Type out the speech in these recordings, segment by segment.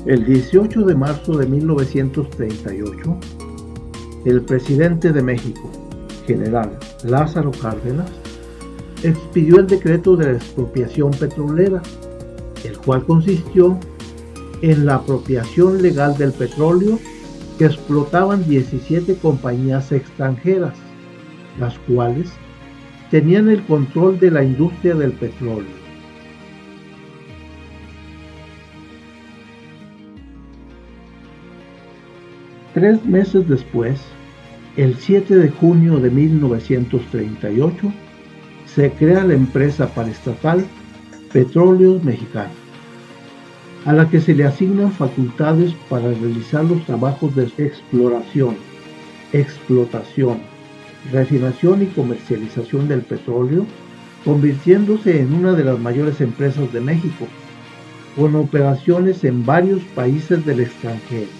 El 18 de marzo de 1938, el presidente de México, general Lázaro Cárdenas, expidió el decreto de la expropiación petrolera, el cual consistió en la apropiación legal del petróleo que explotaban 17 compañías extranjeras, las cuales tenían el control de la industria del petróleo. Tres meses después, el 7 de junio de 1938, se crea la empresa paraestatal Petróleos Mexicanos, a la que se le asignan facultades para realizar los trabajos de exploración, explotación, refinación y comercialización del petróleo, convirtiéndose en una de las mayores empresas de México, con operaciones en varios países del extranjero.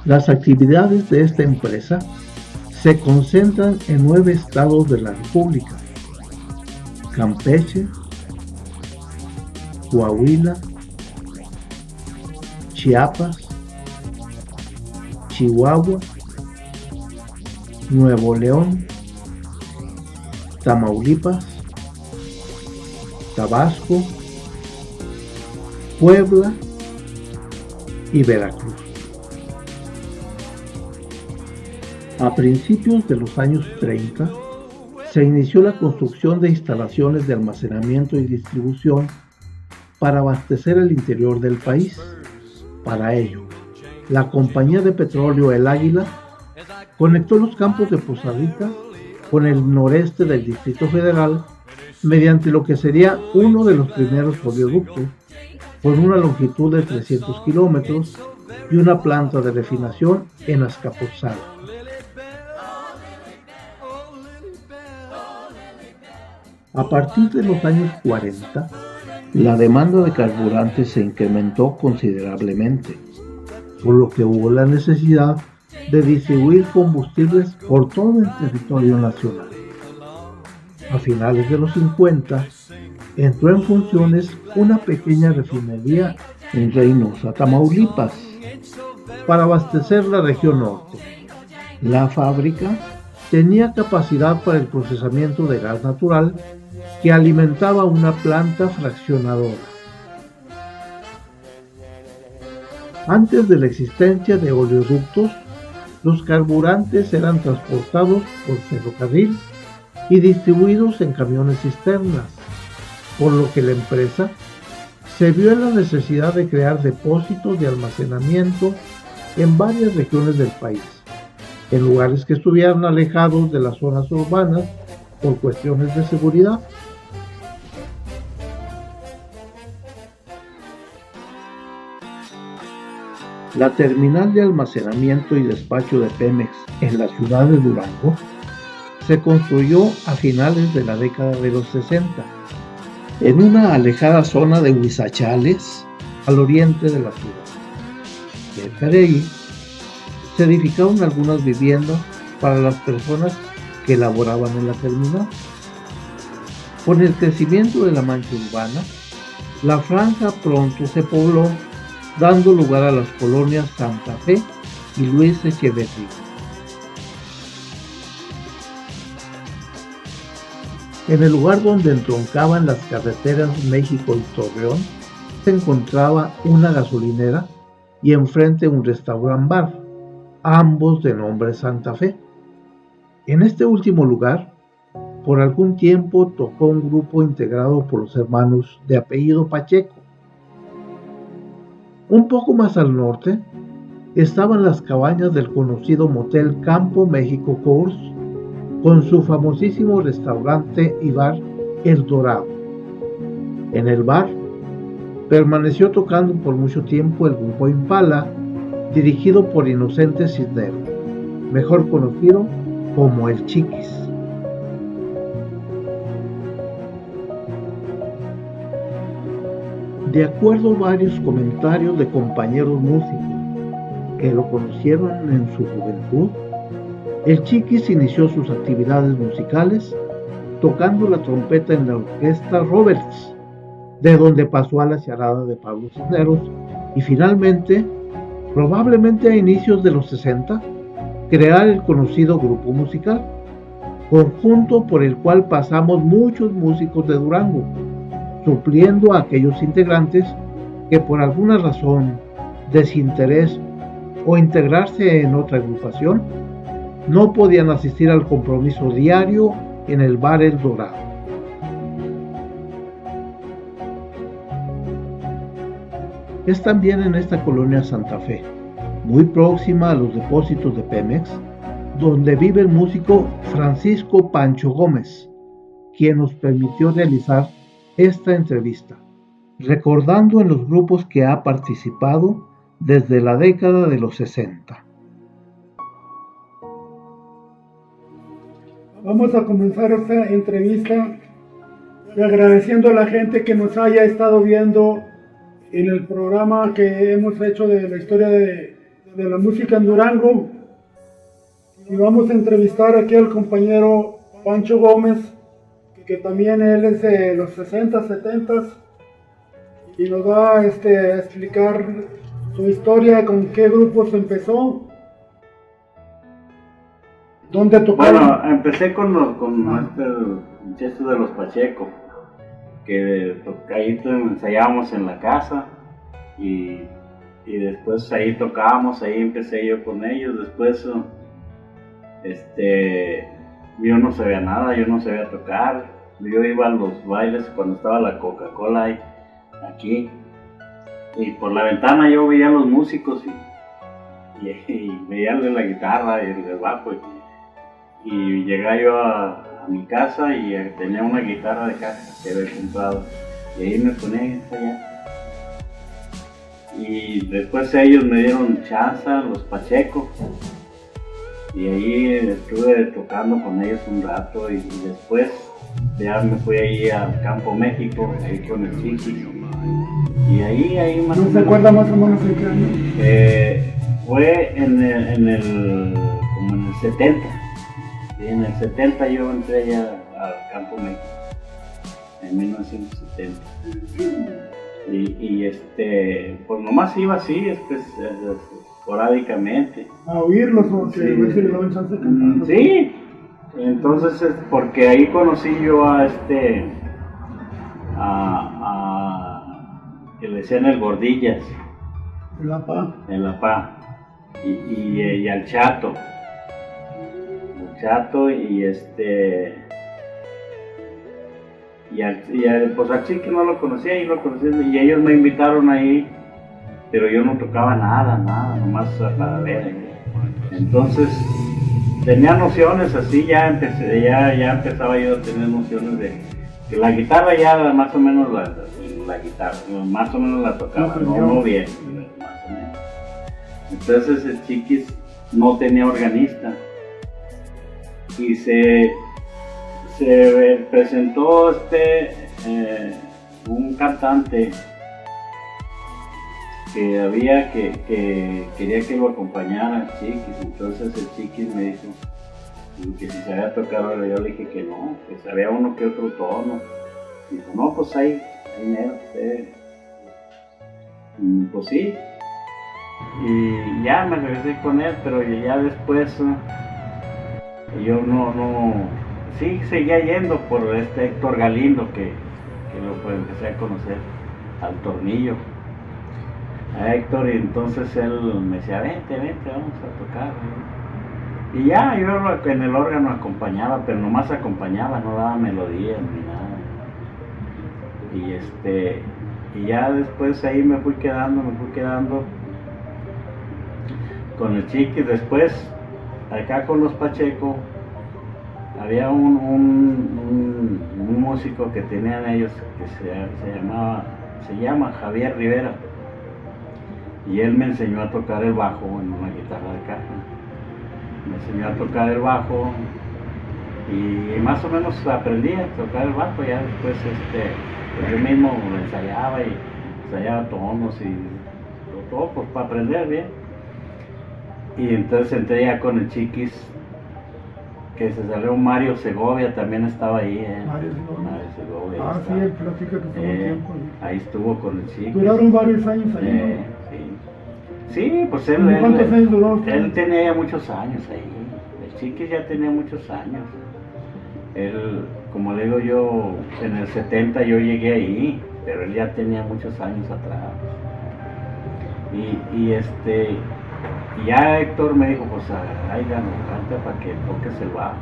Las actividades de esta empresa se concentran en 9 estados de la República: Campeche, Coahuila, Chiapas, Chihuahua, Nuevo León, Tamaulipas, Tabasco, Puebla y Veracruz. A principios de los años 30, se inició la construcción de instalaciones de almacenamiento y distribución para abastecer el interior del país. Para ello, la compañía de petróleo El Águila conectó los campos de Poza Rica con el noreste del Distrito Federal mediante lo que sería uno de los primeros oleoductos, con una longitud de 300 kilómetros y una planta de refinación en Azcapotzalco. A partir de los años 40, la demanda de carburantes se incrementó considerablemente, por lo que hubo la necesidad de distribuir combustibles por todo el territorio nacional. A finales de los 50, entró en funciones una pequeña refinería en Reynosa, Tamaulipas, para abastecer la región norte. La fábrica tenía capacidad para el procesamiento de gas natural que alimentaba una planta fraccionadora. Antes de la existencia de oleoductos, los carburantes eran transportados por ferrocarril y distribuidos en camiones cisternas, por lo que la empresa se vio en la necesidad de crear depósitos de almacenamiento en varias regiones del país, en lugares que estuvieran alejados de las zonas urbanas por cuestiones de seguridad. La terminal de almacenamiento y despacho de Pemex en la ciudad de Durango se construyó a finales de la década de los 60, en una alejada zona de Huizachales, al oriente de la ciudad. Cerca de ahí se edificaron algunas viviendas para las personas que laboraban en la terminal. Con el crecimiento de la mancha urbana, la franja pronto se pobló, dando lugar a las colonias Santa Fe y Luis Echeverría. En el lugar donde entroncaban las carreteras México y Torreón, se encontraba una gasolinera y enfrente un restaurant bar, ambos de nombre Santa Fe. En este último lugar, por algún tiempo tocó un grupo integrado por los hermanos de apellido Pacheco. Un poco más al norte estaban las cabañas del conocido motel Campo México Course, con su famosísimo restaurante y bar El Dorado. En el bar permaneció tocando por mucho tiempo el grupo Impala, dirigido por Inocente Cisneros, mejor conocido como el Chiquis. De acuerdo a varios comentarios de compañeros músicos que lo conocieron en su juventud, el Chiquis inició sus actividades musicales tocando la trompeta en la orquesta Roberts, de donde pasó a la charada de Pablo Cisneros y finalmente, probablemente a inicios de los 60, crear el conocido grupo musical, conjunto por el cual pasamos muchos músicos de Durango, supliendo a aquellos integrantes que por alguna razón, desinterés o integrarse en otra agrupación, no podían asistir al compromiso diario en el bar El Dorado. Es también en esta colonia Santa Fe, muy próxima a los depósitos de Pemex, donde vive el músico Francisco Pancho Gómez, quien nos permitió realizar esta entrevista, recordando en los grupos que ha participado desde la década de los 60. Vamos a comenzar esta entrevista agradeciendo a la gente que nos haya estado viendo en el programa que hemos hecho de la historia de la música en Durango. Y vamos a entrevistar aquí al compañero Pancho Gómez, que también él es de los 60, 70 y nos va a explicar su historia, con qué grupos empezó. ¿Dónde tocaron? Bueno, empecé con el muchacho de los Pacheco, que ahí ensayábamos en la casa y después ahí tocábamos, ahí empecé yo con ellos. Después yo no sabía nada, yo no sabía tocar. Yo iba a los bailes cuando estaba la Coca-Cola ahí, aquí, y por la ventana yo veía a los músicos y veía la guitarra y el bajo. Y llegué yo a mi casa y tenía una guitarra de caja que había comprado y ahí me ponía a ensayar. Y después ellos me dieron chance, los Pacheco, y ahí estuve tocando con ellos un rato y después ya me fui ahí al Campo México, ahí con el Chiquis, y ahí más o menos. ¿No se acuerda más o menos en qué año? Fue como en el 70. Y en el 70 yo entré ya al Campo México, en 1970. Y pues nomás iba así, esporádicamente. A oírlos, porque Sí. ver si le daban chance de cantar. Sí, entonces porque ahí conocí yo a que le decían el Gordillas, La PA. en La Paz, y al Chato. Pues al Chiqui no lo conocía, yo lo conocía y ellos me invitaron ahí, pero yo no tocaba nada, nomás para ver. Entonces tenía nociones así, ya empezaba yo a tener nociones de que la guitarra ya más o menos la guitarra, más o menos la tocaba, no bien, más o menos. Entonces el Chiquis no tenía organista y se presentó un cantante que quería que lo acompañara al Chiquis. Entonces el Chiquis me dijo que si sabía tocar, yo le dije que no, que sabía uno que otro tono. Dijo, no, pues ahí mero, pues sí. Y ya me regresé con él, pero ya después yo sí seguía yendo por Héctor Galindo, que lo empecé a conocer al Tornillo. A Héctor, y entonces él me decía, vente, vamos a tocar. Y ya, yo en el órgano acompañaba, pero nomás acompañaba, no daba melodías ni nada. Y ya después ahí me fui quedando con el Chiquis. Después, acá con los Pacheco, había un músico que tenían ellos que se llama Javier Rivera. Y él me enseñó a tocar el bajo en una guitarra de caja. Me enseñó a tocar el bajo y más o menos aprendí a tocar el bajo. Ya después pues yo mismo lo ensayaba tonos y todo pues, para aprender bien. Y entonces entré ya con el Chiquis, que se salió Mario Segovia, también estaba ahí. Mario Segovia. Ah, sí, él platica que estuvo un tiempo. Ahí estuvo con el Chiquis. Duraron varios años ahí, ¿no? Sí, pues ¿Cuántos años duró usted? Él tenía ya muchos años ahí. El Chiquis ya tenía muchos años. Él, como le digo yo, en el 70 yo llegué ahí, pero él ya tenía muchos años atrás. Y ya Héctor me dijo, pues canta para que toques el bajo.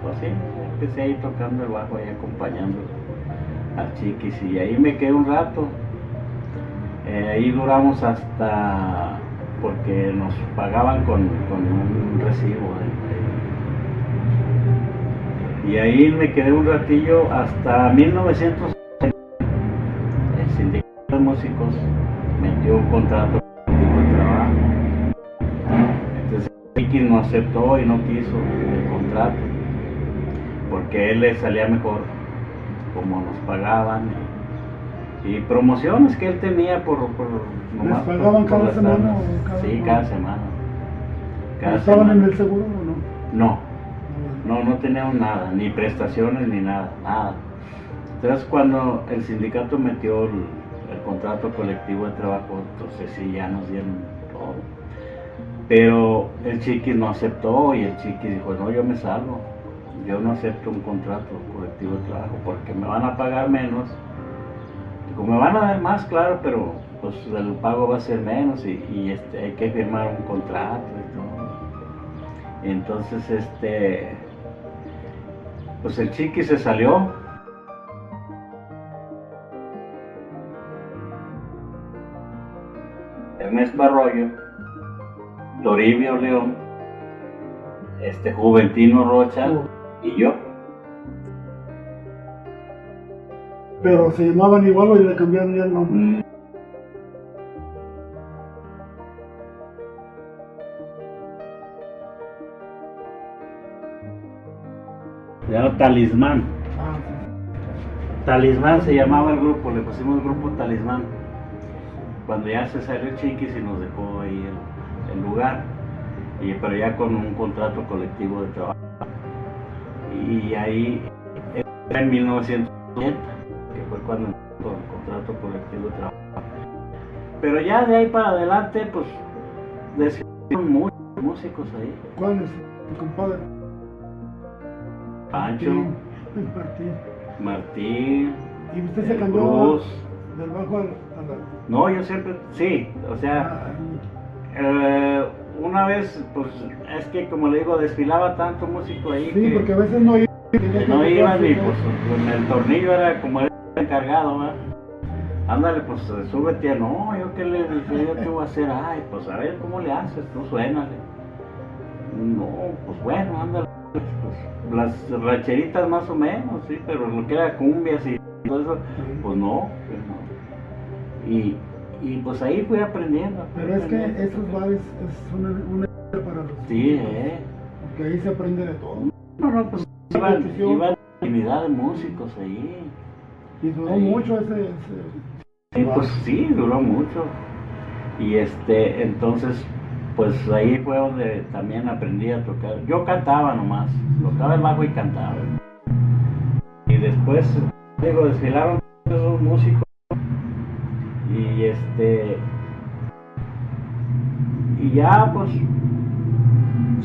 Pues sí, empecé ahí tocando el bajo, ahí acompañando al Chiquis, y ahí me quedé un rato. Ahí duramos hasta, porque nos pagaban con un recibo. Y ahí me quedé un ratillo hasta 1970. El sindicato de músicos metió un contrato de trabajo. Entonces Chiquis no aceptó y no quiso el contrato, porque a él le salía mejor como nos pagaban. Y promociones que él tenía por nomás. ¿Les pagaban cada semana? Sí, cada semana. ¿Estaban en el seguro o no? No teníamos nada, ni prestaciones ni nada. Entonces cuando el sindicato metió el contrato colectivo de trabajo, entonces sí, ya nos dieron todo. Pero el Chiquis no aceptó, y el Chiquis dijo, no, yo me salgo. Yo no acepto un contrato colectivo de trabajo porque me van a pagar menos. Me van a dar más, claro, pero pues el pago va a ser menos y hay que firmar un contrato y todo. Entonces pues el Chiquis se salió. Ernesto Arroyo, Toribio León, Juventino Rocha y yo. ¿Pero se llamaban igual o le cambiaron ya el nombre? Se llama Talismán. Ah, sí. Talismán se llamaba el grupo, le pusimos el grupo Talismán. Cuando ya se salió Chiquis y nos dejó ahí el lugar, pero ya con un contrato colectivo de trabajo. Y ahí en 1980, que fue cuando empezó el contrato colectivo de trabajo. Pero ya de ahí para adelante, pues, decidieron muchos músicos ahí. ¿Cuál es tu compadre? Pancho, Martín. ¿Y usted se cambió Cruz del bajo a la...? No, yo siempre, sí, o sea, una vez, pues, es que como le digo, desfilaba tanto músico ahí. Sí, que porque a veces no iban. No iban y pues el Tornillo era como el encargado, ¿verdad? Ándale, pues súbete. No, yo qué le dije, yo qué voy a hacer. Ay, pues a ver cómo le haces, tú suénale. No, pues bueno, ándale, pues, las rancheritas más o menos, sí, pero lo que era cumbias y todo eso, pues no. Y pues ahí fui aprendiendo. Pero es que esos bares es una para los... Sí, Porque ahí se aprende de todo. No, pues iban infinidad de músicos ahí. Y duró ahí. Mucho ese Sí, pues sí, duró mucho. Y entonces, pues ahí fue donde también aprendí a tocar. Yo cantaba nomás, tocaba el bajo y cantaba. Y después, digo, desfilaron esos músicos. Y ya pues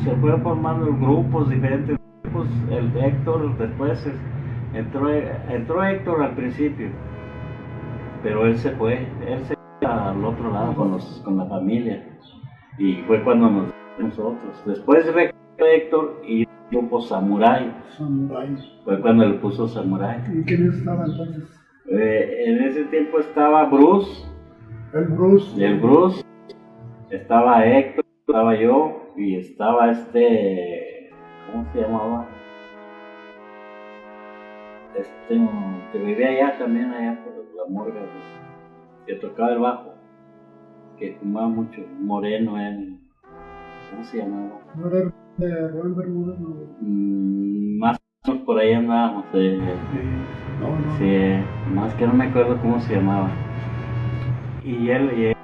se fue formando grupos, diferentes grupos. El Héctor después entró Héctor al principio, pero él se fue al otro lado con la familia, y fue cuando nos nosotros. Después Héctor y el grupo Samurai. Fue cuando le puso Samurai. ¿Y quiénes estaban entonces? En ese tiempo estaba Bruce. El Bruce. Estaba Héctor, estaba yo y estaba ¿cómo se llamaba? Que vivía allá también, allá por la morga, que tocaba el bajo, que fumaba mucho, moreno él. ¿Cómo se llamaba? ¿No era de Rubén Bermúdez? No. Más o menos por ahí andábamos. Sí. Sí, más que no me acuerdo cómo se llamaba. Y él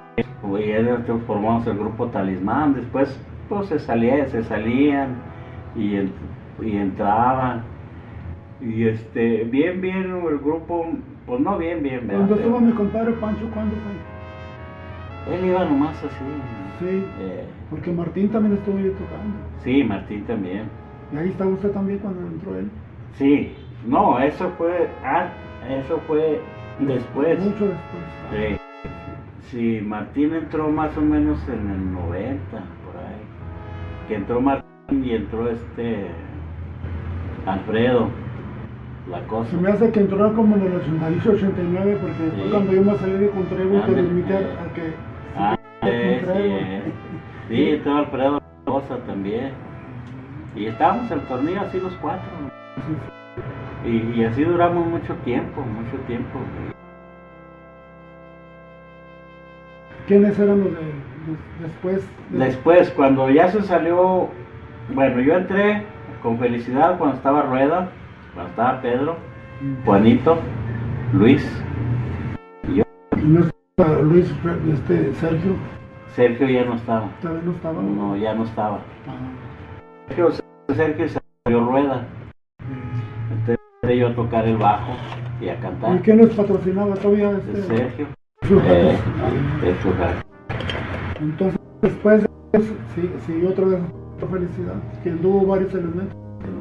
formamos el grupo Talismán. Después pues se salían y entraban. Y bien el grupo, pues no bien. Cuando estuvo mi compadre Pancho, ¿cuándo fue? Él iba nomás así. Sí, porque Martín también estuvo ahí tocando. Sí, Martín también. ¿Y ahí estaba usted también cuando entró él? Sí, no, eso fue después. Mucho después. Sí, Martín entró más o menos en el 90, por ahí. Que entró Martín y entró Alfredo, la cosa. Se me hace que entró como en el 88, 89, porque fue cuando yo me salí de Contrebo y te invité a que... Sí, entró Alfredo, la cosa también. Y estábamos en el torneo así los cuatro. Y así duramos mucho tiempo. ¿Quiénes eran los después? Después, cuando ya se salió, bueno, yo entré con Felicidad cuando estaba Rueda, cuando estaba Pedro, Juanito, Luis y yo. ¿Y no estaba Luis, Sergio? Sergio ya no estaba. ¿Todavía no estaba? No, ya no estaba. Ajá. Sergio se salió Rueda. Entonces entré yo a tocar el bajo y a cantar. ¿Y quién nos patrocinaba todavía? Sergio. Entonces después siguió otra vez Felicidad, que anduvo varios elementos.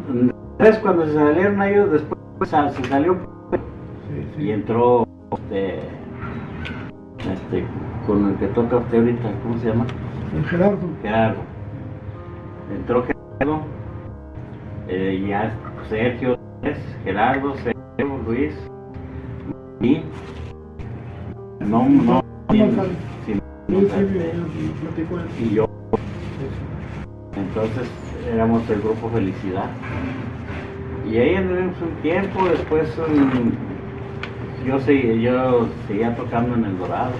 Entonces cuando se salieron ellos, después se salió y entró con el que toca usted ahorita, ¿cómo se llama? Gerardo. Entró Gerardo, ya Sergio, Gerardo, Sergio, Luis y y yo. Entonces éramos el grupo Felicidad. Y ahí anduvimos un tiempo. Después yo seguía tocando en El Dorado.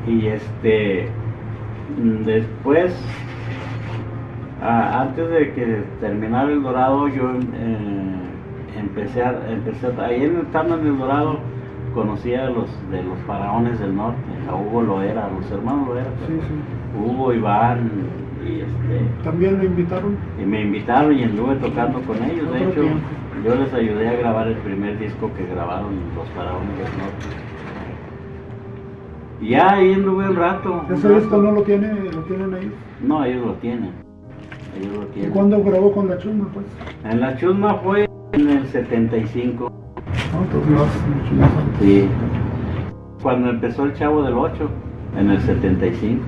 Y después, antes de que terminara El Dorado, yo empecé ahí estando en El Dorado. Conocí a los Faraones del Norte, a Hugo Loera, a los hermanos Loera. Sí. Hugo, Iván y ¿También lo invitaron? Y me invitaron y anduve tocando con ellos. De hecho, tiempo. yo les ayudé a grabar el primer disco que grabaron los Faraones del Norte. Y ya ahí anduve un rato. ¿Ese disco no lo tienen ahí? No, ellos lo tienen. ¿Y cuándo grabó con La Chusma, pues? En La Chusma fue en el 75. Mucho más. Sí. Cuando empezó el Chavo del 8, en el 75.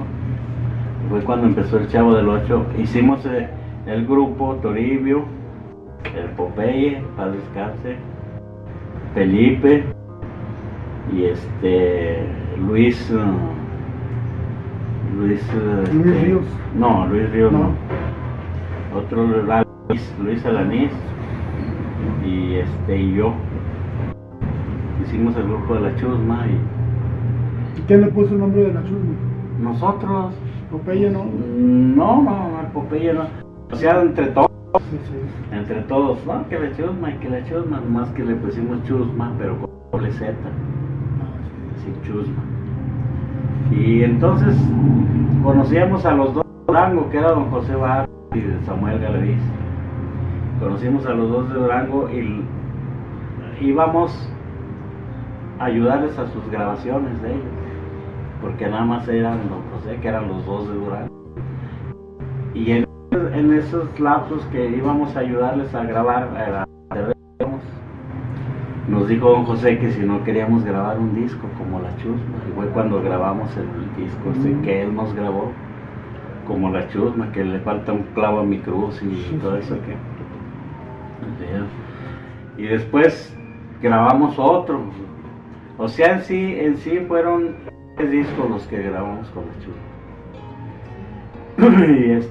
Fue cuando empezó el Chavo del 8. Hicimos el grupo Toribio, el Popeye, paz descanse, Felipe y Luis Luis Ríos. No, Luis Ríos No. no. Otro era Luis Alanís y yo. Hicimos el grupo de la Chusma y ¿Y quién le puso el nombre de la chusma? nosotros. Popeye, ¿no? No, el Popeye no. O sea, entre todos. Sí, sí. Entre todos, ¿no? Que la chusma, más que le pusimos chusma, pero con doble Z, sin chusma. Y entonces conocíamos a los dos de Durango, que era don José Barros y Samuel Galeviz. Conocimos a los dos de Durango y íbamos a ayudarles a sus grabaciones de ellos, porque nada más eran don José, que eran los dos de Durango. Y en esos lapsos que íbamos a ayudarles a grabar, nos dijo don José que si no queríamos grabar un disco como La Chusma, y fue cuando grabamos el disco que él nos grabó, como La Chusma, que le falta un clavo a mi cruz y todo eso que... Y después grabamos otro, o sea, en sí fueron 3 discos los que grabamos con La Chusma. Y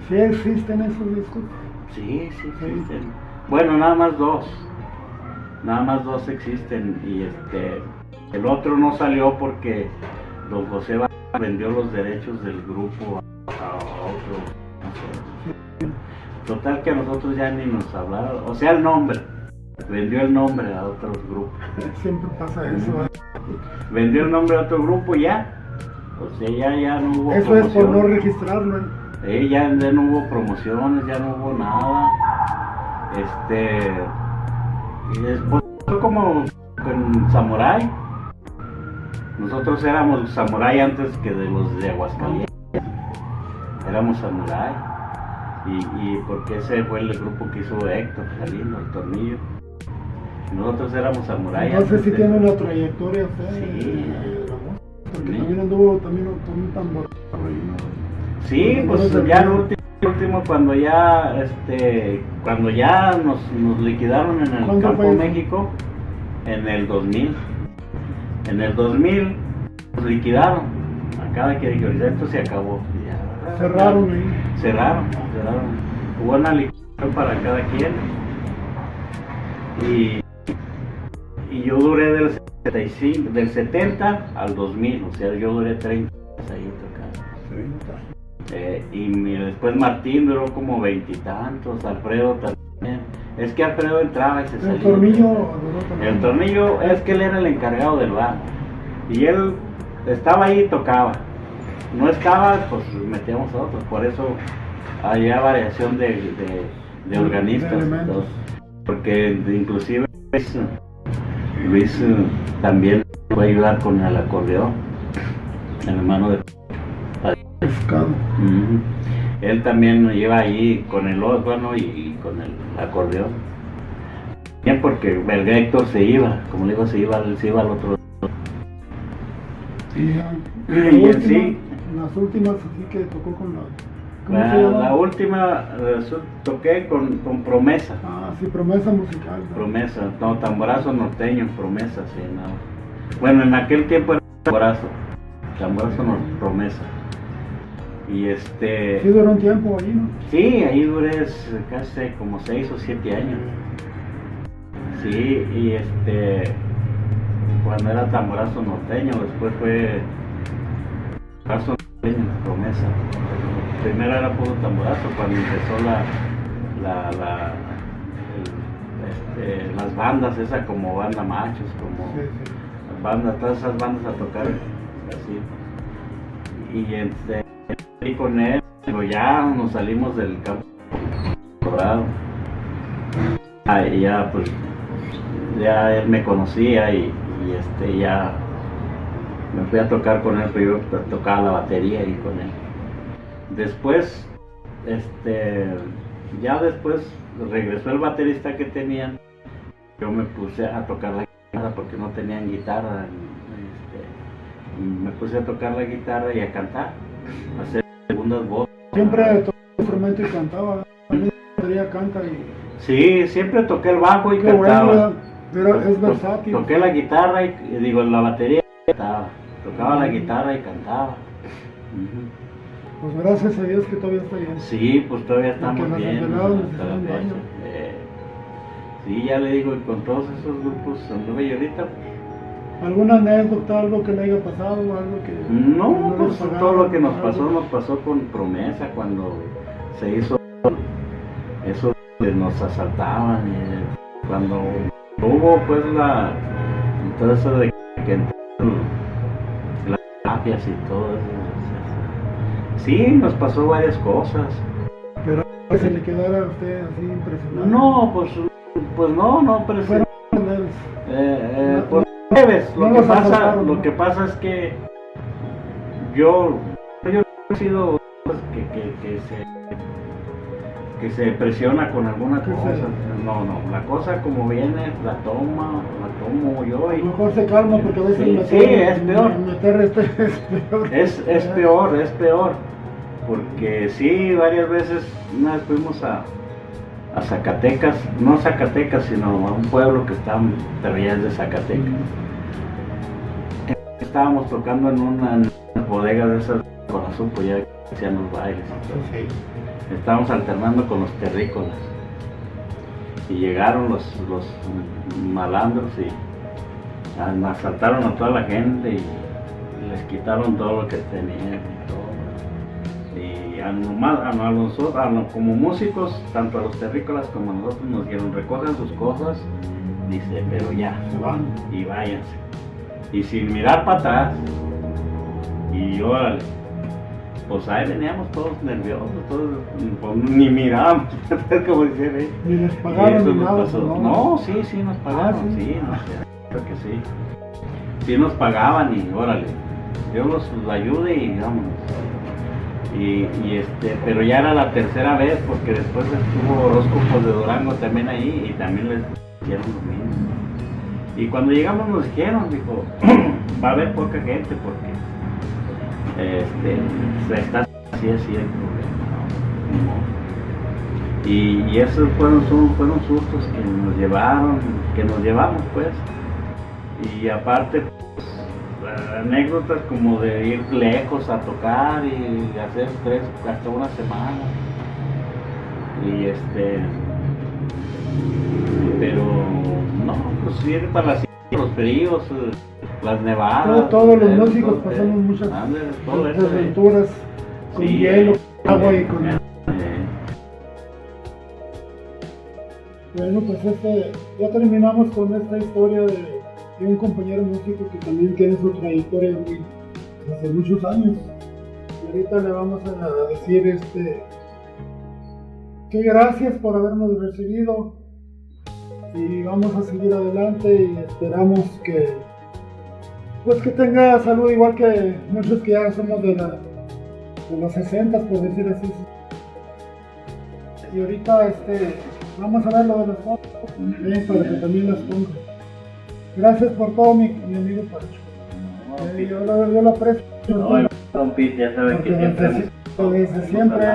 ¿Sí existen esos discos? Sí existen. Bueno, nada más 2 existen y el otro no salió porque don José vendió los derechos del grupo a otro, no sé. Total que a nosotros ya ni nos hablaron, o sea, el nombre, vendió el nombre a otro grupo. Siempre pasa eso. Vendió el nombre a otro grupo y ya, o sea, ya no hubo Eso es por no registrarlo. ya no hubo promociones, ya no hubo nada. Y después fue como con Samurai. Nosotros éramos Samurai antes que de los de Aguascalientes. Éramos Samurai. Y porque ese fue el grupo que hizo Héctor Galindo, el Tornillo. Nosotros éramos Samurai. No sé si tiene una trayectoria usted. Sí. Porque Sí. también anduvo también un tambor. Sí, pues ya el último cuando ya nos liquidaron en el Campo México en el 2000. En el 2000 nos liquidaron. Acaba que esto se acabó. Ya, Cerraron ahí. Cerraron. Hubo una liquidación para cada quien. Y yo duré del 70 al 2000, o sea, yo duré 30 años ahí tocando. Y después Martín duró como 20 y tantos, Alfredo también. Es que Alfredo entraba y se salía. El Tornillo duró también. El Tornillo es que él era el encargado del bar. Y él estaba ahí y tocaba. No estaba, pues metíamos a otros. Por eso había variación de organistas. Entonces, porque inclusive Luis también fue a ayudar con el acordeón, el hermano de Pescado. Él también lleva ahí con el órgano y con el acordeón. Bien, porque el Héctor se iba, como le digo, se iba al otro. Sí, las últimas así que tocó con la última toqué con Promesa. Ah, sí, Promesa musical. ¿No? Promesa, no, tamborazo norteño, Promesa, sí, no. Bueno, en aquel tiempo era tamborazo Promesa. Y Sí duró un tiempo allí, ¿no? Sí, ahí duré casi como 6 o 7 años. Sí, y cuando era tamborazo norteño, después fue tamborazo norteño, Promesa. Primero era puro tamborazo cuando empezó las bandas, esa como Banda Machos, como todas esas bandas a tocar así. Y con él, pero ya nos salimos del Campo Dorado. Y ya pues ya él me conocía y ya me fui a tocar con él, pero yo tocaba la batería y con él. Después, ya después regresó el baterista que tenían, yo me puse a tocar la guitarra porque no tenían guitarra, me puse a tocar la guitarra y a cantar, a hacer segundas voces. Siempre tocó el instrumento y cantaba, también la batería canta y... Sí, siempre toqué el bajo y Qué cantaba. bueno, pero es versátil. Toqué la guitarra y la batería y cantaba, tocaba la guitarra y cantaba. Pues gracias a Dios que todavía está bien. Sí, pues todavía estamos Porque bien. nos desvelados, hasta la nos fecha. daño. Sí, ya le digo, y con todos esos grupos anduve y ahorita. ¿Alguna anécdota, algo que le haya pasado, algo que... No, les pues pagaron, todo lo que nos algo? pasó con Promesa cuando se hizo eso que nos asaltaban y cuando hubo pues todo eso de que las mafias y todo eso. Sí, nos pasó varias cosas. Pero que se le quedara a usted así impresionado. No, pues no, pero sí. Fueron leves. Pues breves. no los asaltaron, Lo ¿no? que pasa es que yo he sido pues, que se presiona con alguna Que cosa. se- No, la cosa como viene, la tomo yo A y lo mejor se calma porque a veces Sí, meter, sí, es peor. meter es peor. es peor, porque sí, varias veces, una vez fuimos a Zacatecas, no Zacatecas, sino a un pueblo que está, pero ya es de Zacatecas. Estábamos tocando en una bodega de esas con azul, pues ya hacían los bailes y todo. Estábamos alternando con los terrícolas y llegaron los malandros y asaltaron a toda la gente y les quitaron todo lo que tenían y todo. Y a nosotros, como músicos, tanto a los terrícolas como a nosotros nos dijeron recojan sus cosas, dice, pero ya, Se van. y váyanse. Y sin mirar para atrás. Y órale. Pues ahí veníamos todos nerviosos, todos, pues, ni mirábamos, como decían ahí. Ni les Y pagaron eso ni nos nada. pasó. ¿No? No, sí nos pagaron, sí. sí, no sé, creo que sí. Sí nos pagaban y órale, Dios los ayude y vámonos. Pero ya era la tercera vez porque después estuvo Horóscopos de Durango también ahí y también les hicieron lo mismo. Y cuando llegamos nos dijeron, dijo, va a haber poca gente porque se está así el problema, ¿no? Y esos fueron sustos que nos llevamos pues. Y aparte pues, anécdotas como de ir lejos a tocar y hacer hasta una semana. Y pero no, pues ir para los fríos, las nevadas. Todos los músicos todo, pasamos muchas todo eso, aventuras con sí, hielo, agua y con... Bueno, pues ya terminamos con esta historia de un compañero músico que también tiene su trayectoria hace muchos años. Y ahorita le vamos a decir que gracias por habernos recibido y vamos a seguir adelante y esperamos que tenga salud igual que muchos que ya somos de los 60, por decir así. Y ahorita vamos a ver lo de las fotos para que también las ponga. Gracias por todo mi amigo Pacho. Yo lo aprecio. No, Don Pete, ya saben que siempre desde siempre